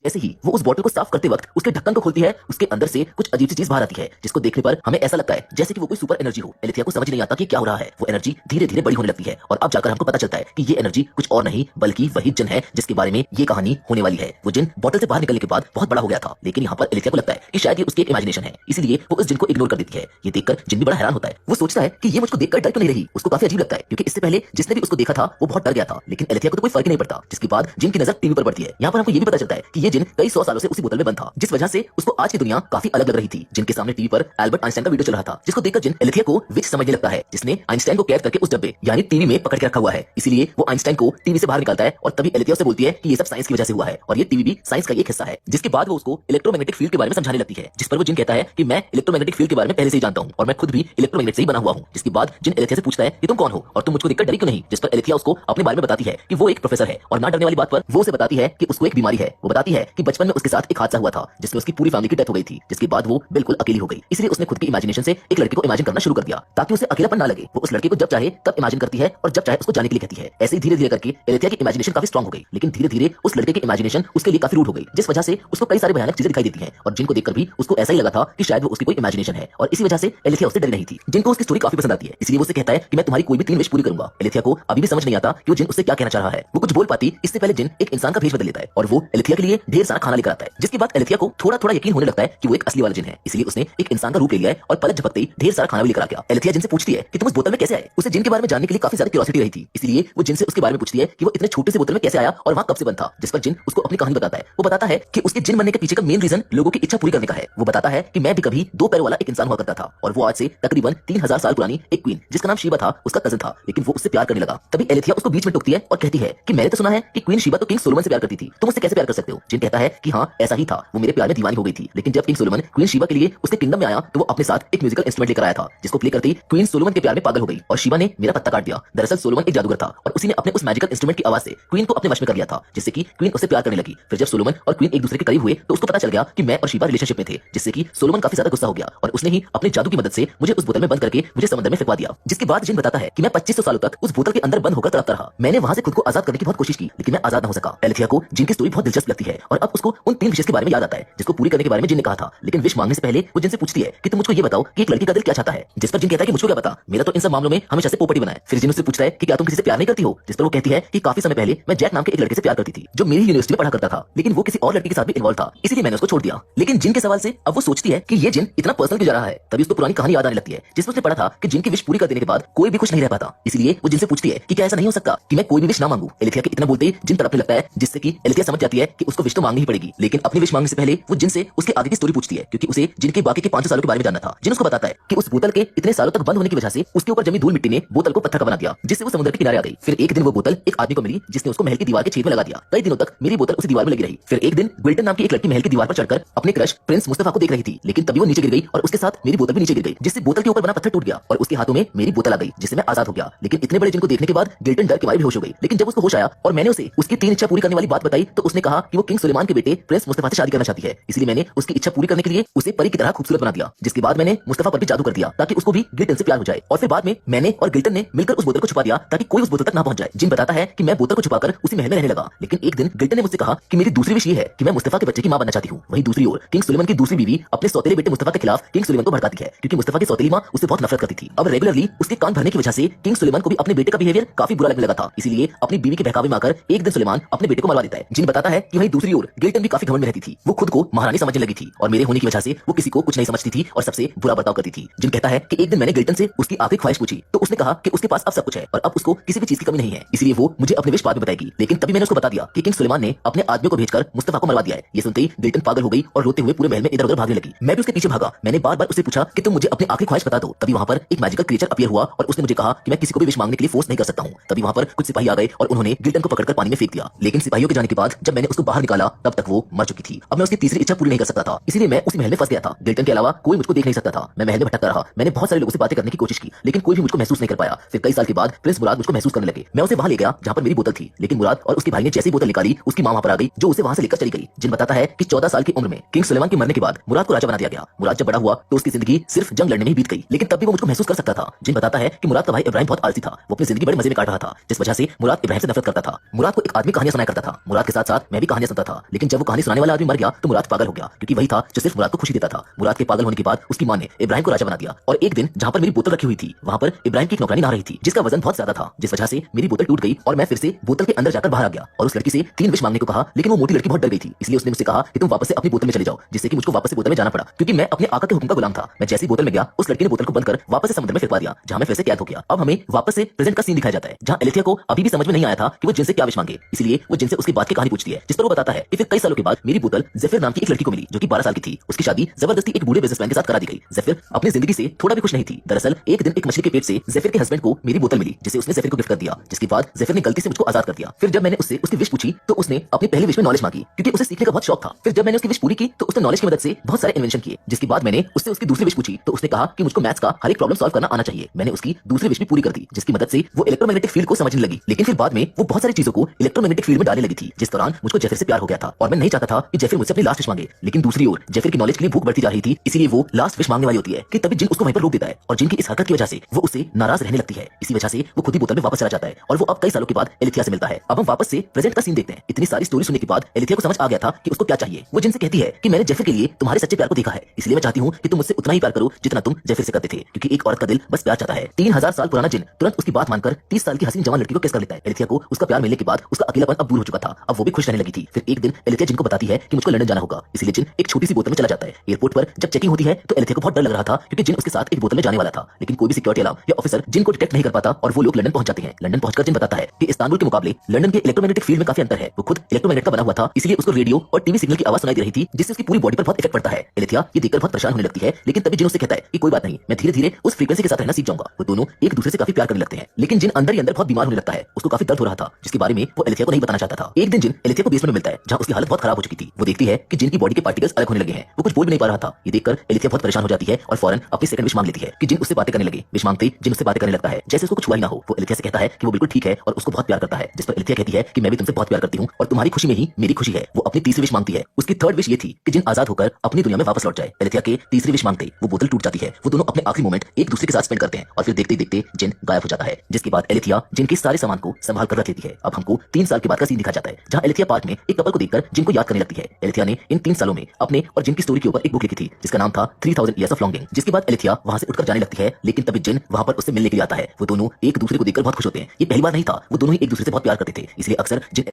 ऐसे ही वो उस बॉटल को साफ करते वक्त उसके ढक्कन को खोलती है, उसके अंदर से कुछ अजीब सी चीज बाहर आती है, जिसको देखने पर हमें ऐसा लगता है जैसे कि वो कोई सुपर एनर्जी हो। एलेथिया को समझ नहीं आता कि क्या हो रहा है। वो एनर्जी धीरे धीरे बड़ी होने लगती है और अब जाकर हमको पता चलता है कि ये एनर्जी कुछ और नहीं बल्कि वही जिन है जिसके बारे में ये कहानी होने वाली है। वो जिन बॉटल से बाहर निकलने के बाद बहुत बड़ा हो गया था, लेकिन यहाँ पर एलेथिया को लगता है कि शायद ये उसकी इमेजिनेशन है, इसलिए वो उस जिन को इग्नोर कर देती है। ये देखकर जिन भी बड़ा हैरान होता है। वो सोचता है कि ये मुझको देखकर डर तो नहीं रही। उसको काफी अजीब लगता है क्योंकि इससे पहले जिसने भी उसको देखा था वो बहुत डर गया था, लेकिन एलेथिया को तो कोई फर्क ही नहीं पड़ता। जिसके बाद जिन की नजर टीवी पर पड़ती है। यहाँ पर हमको ये भी पता चलता है कि ये जिन कई 100 सालों से उसी बोतल में बंद था, जिस वजह से उसको आज की दुनिया काफी अलग लग रही थी। जिनके सामने टीवी पर एल्बर्ट आइंस्टाइन का वीडियो चल रहा था, जिसको देखकर जिन एलेथिया को विच समझने लगता है, जिसने आइंस्टाइन को कैद करके उस डब्बे यानी टीवी में पकड़ के रखा हुआ है। इसीलिए वो आइंस्टाइन को टीवी से बाहर निकालता है और तभी एलेथिया से बोलती है कि ये सब साइंस की वजह से हुआ है और ये टीवी भी साइंस का एक हिस्सा है। जिसके बाद वो उसको इलेक्ट्रोमैग्नेटिक फील्ड के बारे में समझाने लगती है, जिस पर वो जिन कहता है कि मैं इलेक्ट्रोमैग्नेटिक फील्ड के बारे में पहले से ही जानता हूं और मैं खुद भी इलेक्ट्रोमैग्नेट से ही बना हुआ हूं। जिसके बाद जिन एलेथिया से पूछता है कि तुम कौन हो और तुम मुझको देखकर डरी क्यों नहीं, जिस पर एलेथिया उसको अपने बारे में बताती है कि वो एक प्रोफेसर है और ना डरने वाली बात पर वो उसे बताती है कि उसको एक बीमारी है। वो बताती है कि बचपन में उसके साथ एक हादसा हुआ था जिसमें उसकी पूरी फैमिली की डेथ हो गई थी, जिसके बाद वो बिल्कुल अकेली हो गई। इसलिए उसने खुद की इमेजिनेशन से एक लड़के को इमेजिन करना शुरू कर दिया ताकि उसे अकेलापन ना लगे। वो उस लड़के को जब चाहे तब इमेजिन करती है और जब चाहे उसको जाने के लिए कहती है। ऐसे ही धीरे धीरे करके एलेथिया की इमेजिनेशन काफी स्ट्रांग हो गई, लेकिन धीरे धीरे उस लड़के की इमेजिनेशन उसके लिए काफी रूड हो गई, जिस वजह से उसको कई सारी भयानक चीजें दिखाई देती हैं और जिनको देखकर भी उसको ऐसा ही लगा था कि शायद वो उसकी कोई इमेजिनेशन है और इसी वजह से एलेथिया उससे डरी नहीं थी। जिनको उसकी स्टोरी काफी पसंद आती है, इसलिए वो उसे कहता है कि मैं तुम्हारी कोई भी 3 विश पूरी करूंगा। एलेथिया को अभी भी समझ नहीं आता कि वो जिन उससे क्या कहना चाह रहा है। वो कुछ बोल पाती इससे पहले जिन एक इंसान का भेष बदल लेता है और वो एलेथिया के लिए ढेर सारा खाना लेकर आता है, जिसके बाद एलेथिया को थोड़ा थोड़ा यकीन होने लगता है कि वो एक असली वाला जिन है। इसलिए उसने एक इंसान का रूप ले लिया है और पलक झपकते ही ढेर सारा खाना भी लेकर आ गया। एलेथिया जिनसे पूछती है कि तुम उस बोतल में कैसे आए। उसे जिन के बारे में जानने के लिए काफी ज्यादा क्यूरियोसिटी रही थी, इसलिए वो जिन से उसके बारे में पूछती है कि वो इतने छोटे से बोतल में कैसे आया और वहां कब से बंद था। जिस पर जिन उसको अपनी कहानी बताता है। वो बताता है कि उसके जिन बनने के पीछे का मेन रीजन लोगों की इच्छा पूरी करने का है। वो बताता है कि मैं भी कभी 2 पैरों वाला एक इंसान हुआ करता था और वो आज से तकरीबन 3000 साल पुरानी एक क्वीन जिसका नाम शीबा था उसका कजन था, लेकिन वो उससे प्यार करने लगा। तभी एलेथिया उसको बीच में टोकती है और कहती है कि मैंने तो सुना है कि क्वीन शीबा तो किंग सोलोमन से प्यार करती थी, तुम उससे कैसे प्यार कर सकते हो। जिन कहता है कि हाँ ऐसा ही था, वो मेरे प्यार में दीवानी हो गई थी, लेकिन जब किंग सोलोमन क्वीन शीबा के लिए उसके किंगडम में आया तो वो अपने साथ एक म्यूजिकल इंस्ट्रूमेंट लेकर आया था, जिसको प्ले करते ही क्वीन सोलोमन के प्यार में पागल हो गई और शीबा ने मेरा पत्ता काट दिया। दरअसल सोलोमन एक जादूगर था और उसी ने अपने उस मैजिकल इंस्ट्रूमेंट की आवाज से क्वीन को अपने वश में कर लिया था, जिससे कि क्वीन उससे प्यार करने लगी। फिर जब सोलोमन और क्वीन एक दूसरे के करीब हुए तो उसको पता चल गया कि मैं और शीबा रिलेशनशिप में थे, जिससे कि सोलोमन काफी ज्यादा गुस्सा हो गया और उसने ही अपने जादू की मदद से मुझे उस बोतल में बंद करके मुझे समंदर में फेंकवा दिया। जिसके बाद जिन बताता है कि मैं 2500 सालों तक उस बोतल के अंदर बंद होकर तड़पता रहा। मैंने वहां से खुद को आजाद करने की बहुत कोशिश की, लेकिन मैं आजाद न हो सका। एलेथिया को जिन की स्टोरी बहुत दिलचस्प लगती है और अब उसको उन 3 विशेष के बारे में याद आता है जिसको पूरी करने के बारे में जिन ने कहा था। लेकिन विश मांगने से पहले वो जिनसे पूछती है कि तुम मुझको ये बताओ कि एक लड़की का दिल क्या चाहता है, जिस पर जिन कहता है कि मुझको क्या पता, मेरा तो इन सब मामलों में हमेशा से पोपटी बना है। फिर जिन उससे पूछता है कि क्या तुम किसी से प्यार नहीं करती हो, जिस पर वो कहती है कि काफी समय पहले मैं जैक नाम के एक लड़के से प्यार करती थी जो मेरी यूनिवर्सिटी में पढ़ा करता था, लेकिन वो किसी और लड़की के साथ भी इन्वॉल्व था, इसीलिए मैंने उसको छोड़ दिया। लेकिन जिन के सवाल से अब वो सोचती है कि ये जिन इतना पर्सनल क्यों जा रहा है, तभी उसको पुरानी कहानी याद आने लगती है जिसमें उसने पढ़ा था कि जिन की विश पूरी कर देने के बाद कोई भी खुश नहीं रह पाता। इसलिए वो जिनसे पूछती है कि क्या ऐसा नहीं हो सकता कि मैं कोई भी विश ना मांगू। एलेथिया के इतना बोलते ही जिन तड़पने लगता है, जिससे कि एलेथिया समझ जाती है कि उसको विश तो मांगनी ही पड़ेगी, लेकिन अपनी विश मांगने से पहले वो जिन से उसके आगे की स्टोरी पूछती है क्योंकि उसे जिनके बाकी के 500 सालों के बारे में जानना था। जिन उसको बताता है कि उस बोतल के इतने सालों तक बंद होने की वजह से उसके ऊपर जमी धूल मिट्टी ने बोतल को पत्थर का बना दिया, जिससे वो समुद्र के किनारे आ गई। फिर एक दिन वो बोतल एक आदमी को मिली जिसने उसको महल की दीवार के छेद में लगा दिया। कई दिनों तक मेरी बोतल उसी दीवार में लगी रही। फिर एक दिन ग्विल्टन नाम की एक लड़की महल की दीवार पर चढ़कर अपने क्रश प्रिंस मुस्तफा को देख रही थी, लेकिन तभी वो नीचे गिर गई और उसके साथ मेरी बोतल भी नीचे गिर गई, जिससे बोतल के ऊपर बना पत्थर टूट गया और उसके हाथों में मेरी बोतल आ गई, जिससे मैं आजाद हो गया। लेकिन इतने बड़े जिनको देखने के बाद गिल्टन डर के मारे बेहोश हो गई। लेकिन जब उसको होश आया और मैंने उसे उसकी 3 इच्छा पूरी करने वाली बात बताई तो उसने कहा कि वो किंग सुलेमान के बेटे प्रिंस मुस्तफा से शादी करना चाहती है, इसलिए मैंने उसकी इच्छा पूरी करने के लिए उसे परी की तरह खूबसूरत बना दिया। जिसके बाद मैंने मुस्तफा पर भी जादू कर दिया ताकि उसको भी गिल्टन से प्यार हो जाए और फिर बाद में मैंने और गिल्टन ने मिलकर उस बोतल को छुपा दिया ताकि कोई उस बोतल तक ना पहुंच जाए। जिन बताता है कि मैं बोतल को छुपाकर उसी महल में रहने लगा, लेकिन एक दिन गिल्टन ने मुझसे कहा कि मेरी दूसरी विश ये है कि मैं मुस्तफा के बच्चे की मां बनना चाहती हूँ। वहीं दूसरी ओर किंग सुलेमान की दूसरी बीवी अपने सौतेले बेटे मुस्तफा के खिलाफ किंग सुलेमान को भड़काती है क्योंकि मुस्तफा की सौतेली मां उससे बहुत नफरत करती थी। अब रेगुलरली उसके कान भरने की वजह से किंग सुलेमान को भी अपने बेटे का बिहेवियर काफी बुरा लगने लगा था, इसीलिए अपनी बीवी के बहकावे में आकर एक दिन सुलेमान अपने बेटे को मरवा देता है। जिन बताता है कि वहीं दूसरी ओर गिल्टन भी काफी घमंड में रहती थी। वो खुद को महारानी समझने लगी थी और मेरे होने की वजह से वो किसी को कुछ नहीं समझती थी और सबसे बुरा बर्ताव करती थी। जिन कहता है कि एक दिन मैंने गिल्टन से उसकी आखिरी ख्वाहिश पूछी तो उसने कहा कि उसके पास अब सब कुछ है और अब उसको किसी भी चीज की कमी नहीं है, इसलिए वो मुझे अपने विश बाद में बताएगी। लेकिन तभी मैंने उसको बता दिया कि किंग सुलेमान ने अपने आदमियों को भेजकर मुस्तफा को मरवा दिया है। ये सुनते ही गिल्टन पागल हो गई और रोते हुए पूरे महल में इधर-उधर भागने लगी। मैं भी उसके पीछे भागा। मैंने बार-बार उससे पूछा कि तुम मुझे अपनी आखिरी ख्वाहिश बता दो। तभी वहां पर एक मैजिकल क्रिएचर अपीयर हुआ और उसने मुझे कहा कि मैं किसी को भी विश मांगने के लिए फोर्स नहीं कर सकता हूं। तभी वहां पर कुछ सिपाही आ गए और उन्होंने गिल्टन को पकड़कर पानी में फेंक दिया। लेकिन सिपाहियों के जाने के बाद जब मैंने उसको बाहर निकाला तब तक वो मर चुकी थी। अब मैं उसकी तीसरी इच्छा पूरी नहीं कर सकता था, इसलिए मैं उसी महल में फंस गया था। गिल्टन के अलावा कोई मुझको देख नहीं सकता था। मैं महल में भटकता रहा। मैंने बहुत सारे लोगों से बातें करने की कोशिश की, लेकिन कोई भी मुझको महसूस नहीं कर पाया। फिर कई साल के बाद प्रिंस मुराद मुझको महसूस करने लगे। मैं उसे वहां ले गया जहां पर मेरी बोतल थी, लेकिन मुराद और उसके भाई ने जैसे ही बोतल निकाली उसकी मां वहां पर आ गई जो उसे वहां से लेकर चली गई। जिन बताता है कि 14 साल की उम्र में किंग सुलेमान के मरने के बाद मुराद को राजा बना दिया गया। मुराद जब बड़ा हुआ तो उसकी जिंदगी सिर्फ जंग लड़ने में ही बीत गई, लेकिन तब भी वो मुझको महसूस कर सकता था। जिन बताता है कि मुराद का भाई इब्राहिम बहुत आलसी था। वो अपनी जिंदगी बड़े मजे में काट रहा था, जिस वजह से मुराद इब्राहिम से नफरत करता था। मुराद को एक आदमी कहानियां सुनाया करता था। मुराद के साथ साथ मैं भी कहानियां सुनता था। था, लेकिन जब वो कहानी सुनाने वाला आदमी मर गया तो मुराद पागल हो गया, क्योंकि वही था जो सिर्फ मुराद को खुशी देता था। मुराद के पागल होने के बाद उसकी मां ने इब्राहिम को राजा बना दिया और एक दिन जहां पर मेरी बोतल रखी हुई थी वहां पर इब्राहिम की एक नौकरानी नहा रही थी, जिसका वजन बहुत ज्यादा था, जिस वजह से मेरी बोतल टूट गई और मैं फिर से बोतल के अंदर जाकर बाहर आ गया और उस लड़की से 3 विश मांगने को कहा। लेकिन वो मोटी लड़की बहुत डर गई थी, इसलिए उसने मुझसे कहा कि तुम वापस से अपनी बोतल में चले जाओ, जिससे कि मुझको वापस से बोतल में जाना पड़ा, क्योंकि मैं अपने आका के हुक्म का गुलाम था। मैं जैसी बोतल में गया उस लड़की ने बोतल को बंद कर वापस से समुद्र में फेंक दिया, जहां मैं फिर से कैद हो गया। अब हमें वापस से प्रेजेंट का सीन दिखाया जाता है, जहां एलेथिया को अभी भी समझ में नहीं आया था कि वो जिन से क्या विश मांगे, इसलिए वो जिन से उसकी बात की कहानी पूछती है, जिस पर वो बताता है कि फिर कई सालों के बाद मेरी बोतल ज़ेफिर नाम की एक लड़की को मिली, जो कि 12 साल की थी। उसकी शादी जबरदस्ती एक बूढ़े बिजनेसमैन के साथ करा दी गई। ज़ेफिर अपनी जिंदगी से थोड़ा भी खुश नहीं थी। दरअसल एक दिन एक मछली के पेट से ज़ेफिर के हस्बैंड को मेरी बोतल मिली, जिसे उसने ज़ेफिर को गिफ्ट कर दिया, जिसके बाद ज़ेफिर ने गलती से मुझको आजाद कर दिया। फिर जब मैंने उससे उसकी विश पूछी तो उसने अपनी पहली विश में नॉलेज मांगी, क्योंकि उसे सीखने का बहुत शौक था। फिर जब मैंने उसकी विश पूरी की तो उसने नॉलेज की मदद से बहुत सारे इन्वेंशन किए, जिसके बाद मैंने उससे उसकी दूसरी विश पूछी तो उसने कहा कि मुझको मैथ्स का हर एक प्रॉब्लम सॉल्व करना आना चाहिए। मैंने उसकी दूसरी विश भी पूरी कर दी, जिसकी मदद से वो इलेक्ट्रोमैग्नेटिक फील्ड को समझने लगी। लेकिन फिर बाद में वो बहुत सारी चीजों को इलेक्ट्रोमैग्नेटिक फील्ड में डालने लगी थी, जिस दौरान मुझको जेफिर से प्यार हो गया था और मैं नहीं चाहता था कि जेफिर मुझसे अपनी लास्ट विश मांगे। लेकिन दूसरी ओर जेफिर की नॉलेज के लिए भूख बढ़ती जा रही थी, इसीलिए वो लास्ट विश मांगने वाली होती है कि तभी जिन उसको वहीं पर रोक देता है और जिनकी इस हरकत की वजह से वो उससे नाराज रहने लगती है। इसी वजह से वो खुद ही बोतल में वापस चला जाता है और वो अब कई सालों के बाद एलेथिया से मिलता है। अब हम वापस से प्रेजेंट का सीन देखते हैं। इतनी सारी स्टोरी सुनने के बाद एलेथिया को समझ आ गया था कि उसको क्या चाहिए। वो जिनसे कहती है कि मैंने जेफिर के लिए तुम्हारे सच्चे प्यार को देखा है, इसलिए मैं चाहती हूँ कि तुम मुझसे उतना ही प्यार करो जितना तुम जेफिर से करते थे, क्योंकि एक औरत का दिल बस प्यार चाहता है। 3000 साल पुराना जिन तुरंत उसकी बात मानकर 30 साल की हसीन जवान लड़की को किस कर लेता है। एलेथिया को उसका प्यार मिलने के बाद उसका अकेलापन अब दूर हो चुका था, अब वो भी खुश रहने लगी थी। फिर एक दिन एलेथिया जिन को बताती है कि मुझको लंदन जाना होगा, इसलिए जिन एक छोटी सी बोतल में चला जाता है। एयरपोर्ट पर जब चेकिंग होती है तो एलेथिया को बहुत डर लग रहा था, क्योंकि जिन उसके साथ एक बोतल में जाने वाला था, लेकिन कोई भी सिक्योरिटी अलार्म या ऑफिसर जिन को डिटेक्ट नहीं कर पाता और वो लोग लंदन पहुंच जाते हैं। लंदन पहुंचकर जिन बताता है कि इस्तांबुल के मुकाबले लंदन के इलेक्ट्रोमैग्नेटिक फील्ड में काफी अंतर है। वो खुद इलेक्ट्रोमैग्नेट का बना हुआ था, इसलिए उसको रेडियो और टीवी सिग्नल की आवाज सुनाई दे रही थी, जिससे उसकी पूरी बॉडी पर बहुत इफेक्ट पड़ता है। एलेथिया ये देखकर बहुत परेशान होने लगती है, लेकिन तभी जिन उससे कहता है कि कोई बात नहीं, मैं धीरे धीरे उस फ्रीक्वेंसी के साथ रहना सीख जाऊंगा। वो दोनों एक दूसरे से काफी प्यार करने लगते हैं, लेकिन जिन अंदर ही अंदर बहुत बीमार होने लगता है। उसको काफी दर्द हो रहा था, जिसके बारे में वो एलेथिया को नहीं बताना चाहता था। एक दिन जिन एलेथिया को बेसमेंट में मिलता है, जहां उसकी हालत बहुत खराब हो चुकी थी। वो देखती है कि जिन की बॉडी के पार्टिकल्स अलग होने लगे हैं। वो कुछ बोल भी नहीं पा रहा था। ये देखकर एलेथिया बहुत परेशान हो जाती है और फौरन अपनी सेकंड विश मांग लेती है कि जिन उससे बातें करने लगे। विश मांगते ही जिन उससे बातें करने लगता है जैसे उसको कुछ हुआ ही ना हो। वो एलेथिया से कहता है कि वो बिल्कुल ठीक है और उसको बहुत प्यार करता है, जिस पर एलेथिया कहती है कि मैं भी तुमसे बहुत प्यार करती हूँ और तुम्हारी खुशी में ही मेरी खुशी है। वो अपनी तीसरी विश मांगती है। उसकी थर्ड विश ये थी कि जिन आजाद होकर अपनी दुनिया में वापस लौट जाए। एलेथिया के तीसरी विश मांगते वो बोतल टूट जाती है। वो दोनों अपने आखिरी मोमेंट एक दूसरे के साथ स्पेंड करते हैं और फिर देखते ही देखते जिन गायब हो जाता है, जिसके बाद एलेथिया जिन के सारे सामान को संभाल कर रख लेती है। अब हमको 3 साल के बाद का सीन दिखाया जाता है, जहां एलेथिया पार्क में एक कपल को देखकर जिन को याद करने लगती है। एलेथिया ने इन 3 सालों में अपने और जिन की स्टोरी के ऊपर एक बुक लिखी थी, जिसका नाम था 3000 Years of Longing। जिसके बाद एलेथिया वहां से उठकर जाने लगती है, लेकिन तभी जिन वहां पर उससे मिलने के लिए आता है। वो दोनों एक दूसरे को देखकर बहुत खुश होते हैं। ये पहली बार नहीं था, वो दोनों ही एक दूसरे से बहुत प्यार करते थे, इसलिए अक्सर जिन